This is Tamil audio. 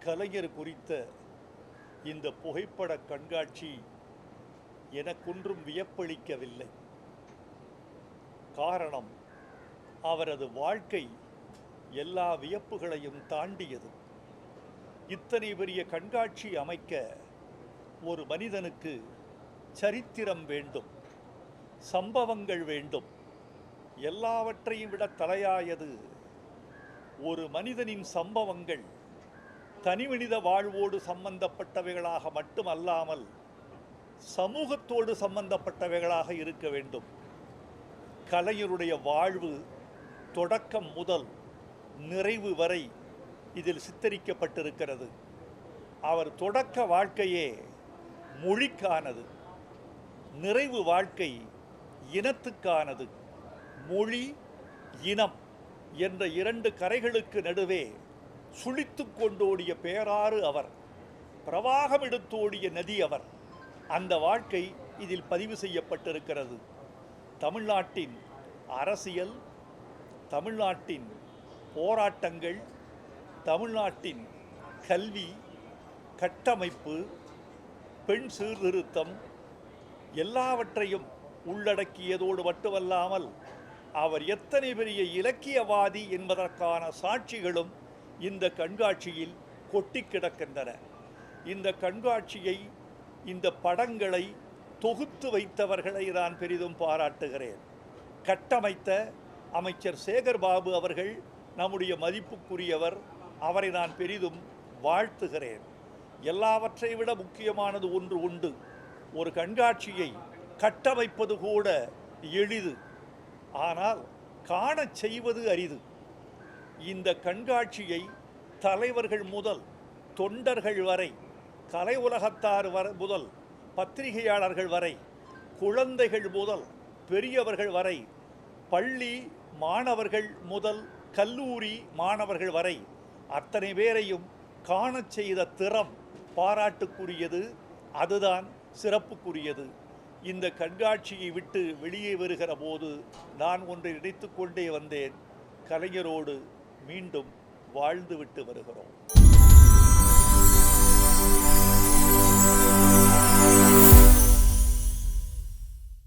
கலைஞர் குறித்த இந்த புகைப்பட கண்காட்சி எனக்கொன்றும் வியப்பளிக்கவில்லை. காரணம், அவரது வாழ்க்கை எல்லா வியப்புகளையும் தாண்டியது. இத்தனை பெரிய கண்காட்சி அமைக்க ஒரு மனிதனுக்கு சரித்திரம் வேண்டும், சம்பவங்கள் வேண்டும். எல்லாவற்றையும் விட தலையாயது ஒரு மனிதனின் சம்பவங்கள் தனிமனித வாழ்வோடு சம்பந்தப்பட்டவைகளாக மட்டுமல்லாமல் சமூகத்தோடு சம்பந்தப்பட்டவைகளாக இருக்க வேண்டும். கலைஞருடைய வாழ்வு தொடக்கம் முதல் நிறைவு வரை இதில் சித்தரிக்கப்பட்டிருக்கிறது. அவர் தொடக்க வாழ்க்கையே மொழிக்கானது, நிறைவு வாழ்க்கை இனத்துக்கானது. மொழி, இனம் என்ற இரண்டு கரைகளுக்கு நடுவே சுழித்து கொண்டோடிய பேராறு அவர், பிரவாகம் எடுத்தோடிய நதி அவர். அந்த வாழ்க்கை இதில் பதிவு செய்யப்பட்டிருக்கிறது. தமிழ்நாட்டின் அரசியல், தமிழ்நாட்டின் போராட்டங்கள், தமிழ்நாட்டின் கல்வி, கட்டமைப்பு, பெண் சீர்திருத்தம் எல்லாவற்றையும் உள்ளடக்கியதோடு மட்டுமல்லாமல் அவர் எத்தனை பெரிய இலக்கியவாதி என்பதற்கான சாட்சிகளும் இந்த கண்காட்சியில் கொட்டி கிடக்கின்றன. இந்த கண்காட்சியை, இந்த படங்களை தொகுத்து வைத்தவர்களை நான் பெரிதும் பாராட்டுகிறேன். கட்டமைத்த அமைச்சர் சேகர் பாபு அவர்கள் நம்முடைய மதிப்புக்குரியவர். அவரை நான் பெரிதும் வாழ்த்துகிறேன். எல்லாவற்றை விட முக்கியமானது ஒன்று உண்டு. ஒரு கண்காட்சியை கட்டமைப்பது கூட எளிது, ஆனால் காணச் செய்வது அரிது. இந்த கண்காட்சியை தலைவர்கள் முதல் தொண்டர்கள் வரை, கலை உலகத்தார் முதல் பத்திரிகையாளர்கள் வரை, குழந்தைகள் முதல் பெரியவர்கள் வரை, பள்ளி மாணவர்கள் முதல் கல்லூரி மாணவர்கள் வரை அத்தனை பேரையும் காணச் செய்த திறம் பாராட்டுக்குரியது. அதுதான் சிறப்புக்குரியது. இந்த கண்காட்சியை விட்டு வெளியே வருகிற போது நான் ஒன்றை நினைத்து கொண்டே வந்தேன். கலைஞரோடு மீண்டும் வாழ்ந்துவிட்டு வருகிறோம்.